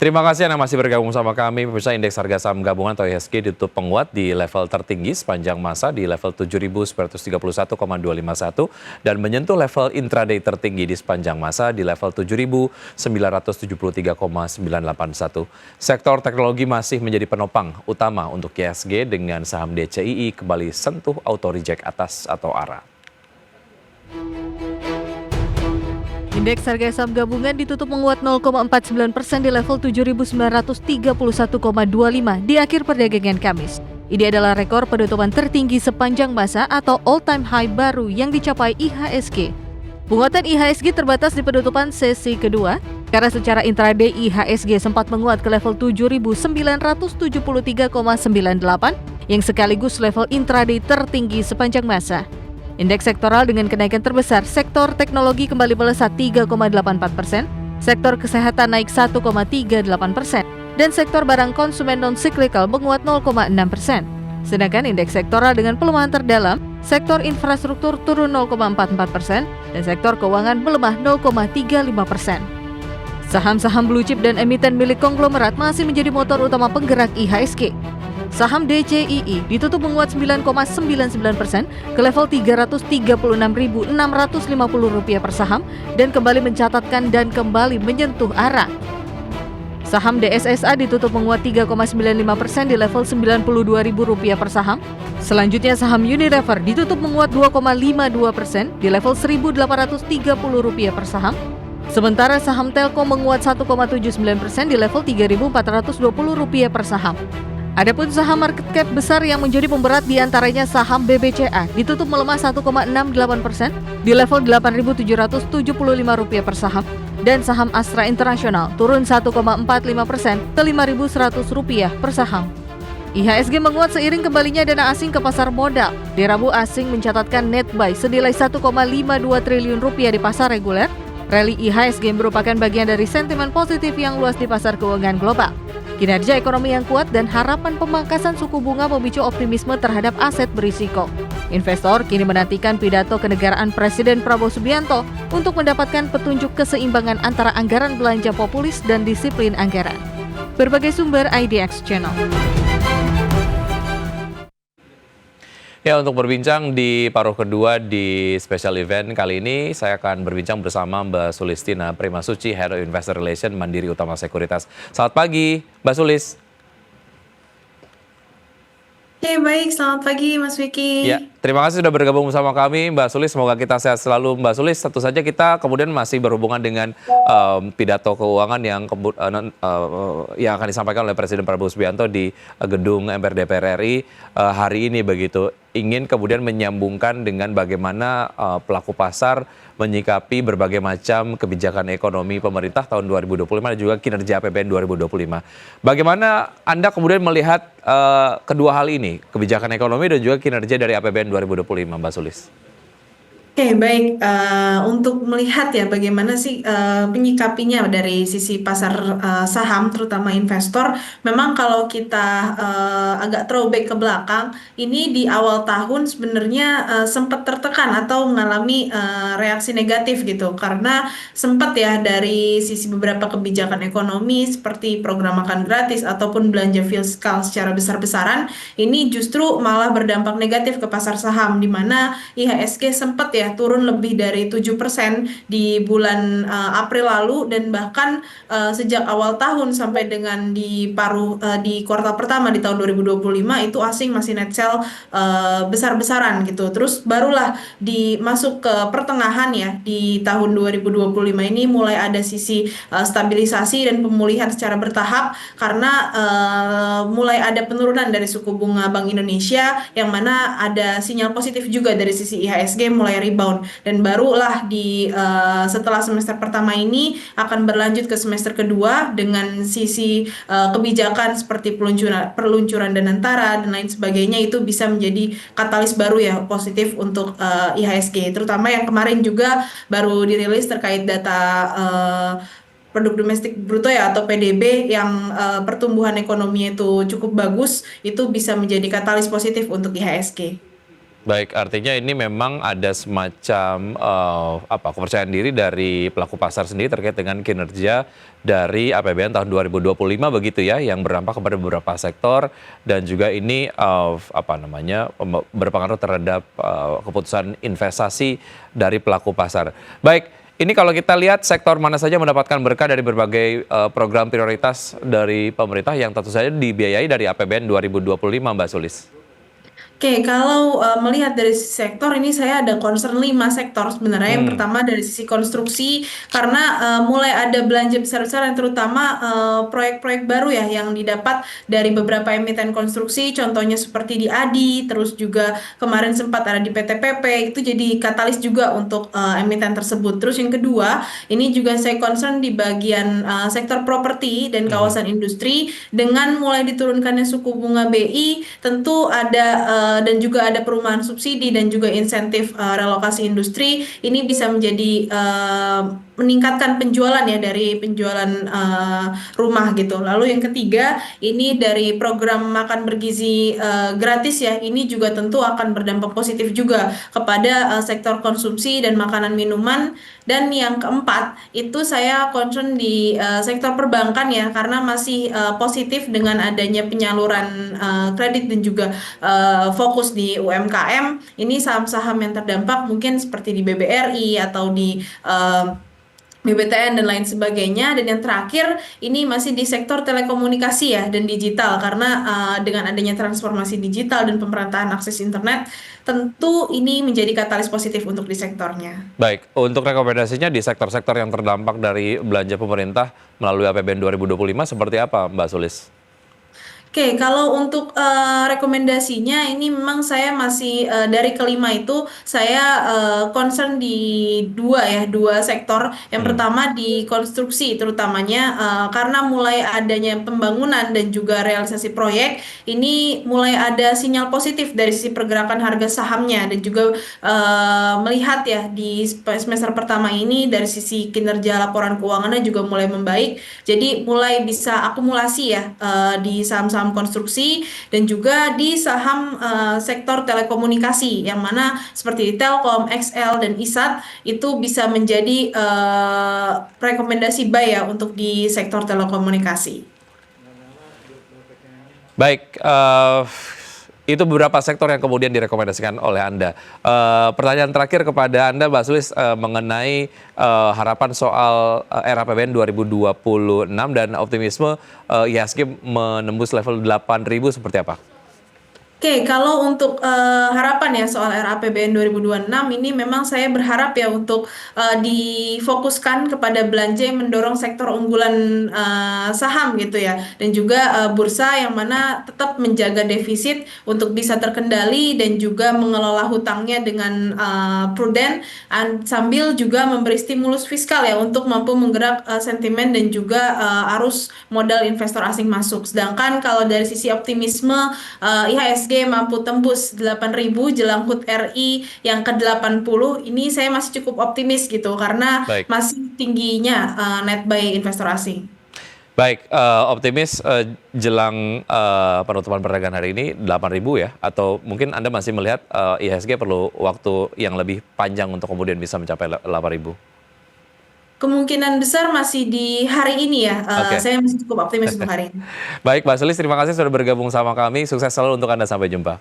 Terima kasih Anda masih bergabung sama kami. Pemirsa, indeks harga saham gabungan atau IHSG ditutup penguat di level tertinggi sepanjang masa di level 7.931,251 dan menyentuh level intraday tertinggi di sepanjang masa di level 7.973,981. Sektor teknologi masih menjadi penopang utama untuk IHSG dengan saham DCII kembali sentuh auto reject atas atau arah. Indeks harga saham gabungan ditutup menguat 0,49% di level 7.931,25 di akhir perdagangan Kamis. Ini adalah rekor penutupan tertinggi sepanjang masa atau all-time high baru yang dicapai IHSG. Penguatan IHSG terbatas di penutupan sesi kedua, karena secara intraday IHSG sempat menguat ke level 7.973,98 yang sekaligus level intraday tertinggi sepanjang masa. Indeks sektoral dengan kenaikan terbesar, sektor teknologi kembali melesat 3,84%, sektor kesehatan naik 1,38%, dan sektor barang konsumen non-cyclical menguat 0,6%. Sedangkan indeks sektoral dengan pelemahan terdalam, sektor infrastruktur turun 0,44%, dan sektor keuangan melemah 0,35%. Saham-saham blue chip dan emiten milik konglomerat masih menjadi motor utama penggerak IHSG. Saham DCII ditutup menguat 9,99% ke level Rp336.650 per saham dan kembali mencatatkan dan kembali menyentuh arah. Saham DSSA ditutup menguat 3,95% di level Rp92.000 per saham. Selanjutnya saham Unilever ditutup menguat 2,52% di level Rp1.830 per saham. Sementara saham Telkom menguat 1,79% di level Rp3.420 per saham. Adapun saham market cap besar yang menjadi pemberat diantaranya saham BBCA ditutup melemah 1,68% di level Rp8.775 per saham dan saham Astra International turun 1,45% ke Rp5.100 per saham. IHSG menguat seiring kembalinya dana asing ke pasar modal. Di Rabu asing mencatatkan net buy senilai Rp1,52 triliun di pasar reguler. Rally IHSG merupakan bagian dari sentimen positif yang luas di pasar keuangan global. Kinerja ekonomi yang kuat dan harapan pemangkasan suku bunga memicu optimisme terhadap aset berisiko. Investor kini menantikan pidato kenegaraan Presiden Prabowo Subianto untuk mendapatkan petunjuk keseimbangan antara anggaran belanja populis dan disiplin anggaran. Berbagai sumber IDX Channel. Ya, untuk berbincang di paruh kedua di special event kali ini, saya akan berbincang bersama Mbak Sulistina Primasuci, Head of Investor Relations Mandiri Utama Sekuritas. Selamat pagi, Mbak Sulis. Baik, selamat pagi Mas Vicky. Ya, terima kasih sudah bergabung bersama kami, Mbak Sulis. Semoga kita sehat selalu, Mbak Sulis. Tentu saja kita kemudian masih berhubungan dengan pidato keuangan yang akan disampaikan oleh Presiden Prabowo Subianto di gedung MPR DPR RI hari ini begitu. Ingin kemudian menyambungkan dengan bagaimana pelaku pasar menyikapi berbagai macam kebijakan ekonomi pemerintah tahun 2025 dan juga kinerja APBN 2025. Bagaimana Anda kemudian melihat kedua hal ini, kebijakan ekonomi dan juga kinerja dari APBN 2025, Mbak Sulis? Baik. Untuk melihat ya bagaimana sih penyikapinya dari sisi pasar saham, terutama investor. Memang kalau kita agak throwback ke belakang, ini di awal tahun sebenarnya sempat tertekan atau mengalami reaksi negatif gitu, karena sempat ya dari sisi beberapa kebijakan ekonomi seperti program makan gratis ataupun belanja fiskal secara besar-besaran, ini justru malah berdampak negatif ke pasar saham, di mana IHSG sempat ya turun lebih dari 7% di bulan April lalu, dan bahkan sejak awal tahun sampai dengan di kuartal pertama di tahun 2025 itu asing masih net sell besar-besaran gitu. Terus barulah masuk ke pertengahan ya di tahun 2025 ini mulai ada sisi stabilisasi dan pemulihan secara bertahap, karena mulai ada penurunan dari suku bunga Bank Indonesia, yang mana ada sinyal positif juga dari sisi IHSG mulai rebound, dan barulah setelah semester pertama ini akan berlanjut ke semester kedua dengan sisi kebijakan seperti peluncuran Danantara dan lain sebagainya, itu bisa menjadi katalis baru ya positif untuk IHSG, terutama yang kemarin juga baru dirilis terkait data produk domestik bruto ya atau PDB yang pertumbuhan ekonominya itu cukup bagus, itu bisa menjadi katalis positif untuk IHSG. Baik, artinya ini memang ada semacam kepercayaan diri dari pelaku pasar sendiri terkait dengan kinerja dari APBN tahun 2025 begitu ya, yang berdampak kepada beberapa sektor dan juga ini berpengaruh terhadap keputusan investasi dari pelaku pasar. Baik, ini kalau kita lihat sektor mana saja mendapatkan berkah dari berbagai program prioritas dari pemerintah yang tentu saja dibiayai dari APBN 2025, Mbak Sulis. Oke, kalau melihat dari sisi sektor ini saya ada concern 5 sektor sebenarnya. Yang Hmm. pertama dari sisi konstruksi karena mulai ada belanja besar-besaran terutama proyek-proyek baru ya yang didapat dari beberapa emiten konstruksi, contohnya seperti di ADI, terus juga kemarin sempat ada di PTPP, itu jadi katalis juga untuk emiten tersebut. Terus yang kedua, ini juga saya concern di bagian sektor properti dan Mhm. kawasan industri dengan mulai diturunkannya suku bunga BI, tentu ada dan juga ada perumahan subsidi dan juga insentif relokasi industri. Ini bisa menjadi meningkatkan penjualan ya dari penjualan rumah gitu. Lalu yang ketiga, ini dari program makan bergizi gratis ya. Ini juga tentu akan berdampak positif juga kepada sektor konsumsi dan makanan minuman. Dan yang keempat, itu saya concern di sektor perbankan ya, karena masih positif dengan adanya penyaluran kredit dan juga fokus di UMKM. Ini saham-saham yang terdampak mungkin seperti di BBRI atau di BBTN dan lain sebagainya. Dan yang terakhir ini masih di sektor telekomunikasi ya dan digital karena dengan adanya transformasi digital dan pemerataan akses internet tentu ini menjadi katalis positif untuk di sektornya. Baik, untuk rekomendasinya di sektor-sektor yang terdampak dari belanja pemerintah melalui APBN 2025 seperti apa, Mbak Sulis? Oke, kalau untuk rekomendasinya ini memang saya masih dari kelima itu saya concern di dua sektor. Yang Hmm. pertama di konstruksi terutamanya karena mulai adanya pembangunan dan juga realisasi proyek ini mulai ada sinyal positif dari sisi pergerakan harga sahamnya dan juga melihat ya di semester pertama ini dari sisi kinerja laporan keuangannya juga mulai membaik. Jadi mulai bisa akumulasi ya di saham-saham konstruksi dan juga di saham sektor telekomunikasi yang mana seperti di Telkom, XL dan ISAT itu bisa menjadi rekomendasi buy ya untuk di sektor telekomunikasi. Baik, itu beberapa sektor yang kemudian direkomendasikan oleh Anda. Pertanyaan terakhir kepada Anda, Mbak Sulis, mengenai harapan soal RAPBN 2026 dan optimisme IHSG menembus level 8.000 seperti apa? Oke, kalau untuk harapan ya soal RAPBN 2026 ini memang saya berharap ya untuk difokuskan kepada belanja yang mendorong sektor unggulan saham gitu ya dan juga bursa yang mana tetap menjaga defisit untuk bisa terkendali dan juga mengelola hutangnya dengan prudent sambil juga memberi stimulus fiskal ya untuk mampu menggerak sentimen dan juga arus modal investor asing masuk. Sedangkan kalau dari sisi optimisme IHSG mampu tembus 8.000 jelang HUT RI yang ke-80 ini saya masih cukup optimis gitu karena Baik. masih tingginya net buy investor asing. Baik, optimis jelang penutupan perdagangan hari ini 8.000 ya? Atau mungkin Anda masih melihat IHSG perlu waktu yang lebih panjang untuk kemudian bisa mencapai 8.000? Kemungkinan besar masih di hari ini ya. Oke. Saya masih cukup optimis untuk hari ini. Baik, Mbak Sulis, terima kasih sudah bergabung sama kami. Sukses selalu untuk Anda. Sampai jumpa.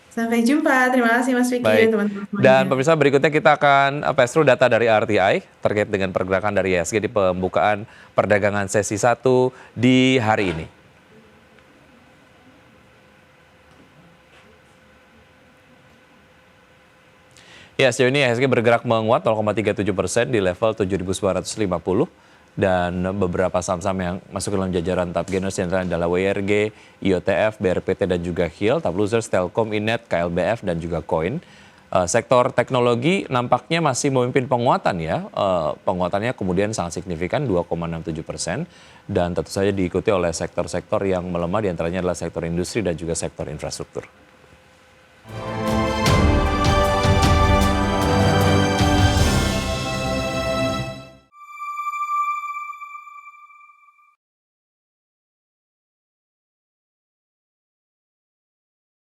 Sampai jumpa. Terima kasih Mas Vicky dan Baik. teman-teman Dan semuanya. pemirsa, berikutnya kita akan pass through data dari RTI terkait dengan pergerakan dari IHSG di pembukaan perdagangan sesi 1 di hari ini. Ya, sejauh ini IHSG bergerak menguat 0,37% di level 7.950 dan beberapa saham-saham yang masuk ke dalam jajaran top gainers yang adalah WRG, IOTF, BRPT dan juga HIL, top losers Telkom, Inet, KLBF dan juga Koin. Sektor teknologi nampaknya masih memimpin penguatan ya, penguatannya kemudian sangat signifikan 2,67% dan tentu saja diikuti oleh sektor-sektor yang melemah diantaranya adalah sektor industri dan juga sektor infrastruktur.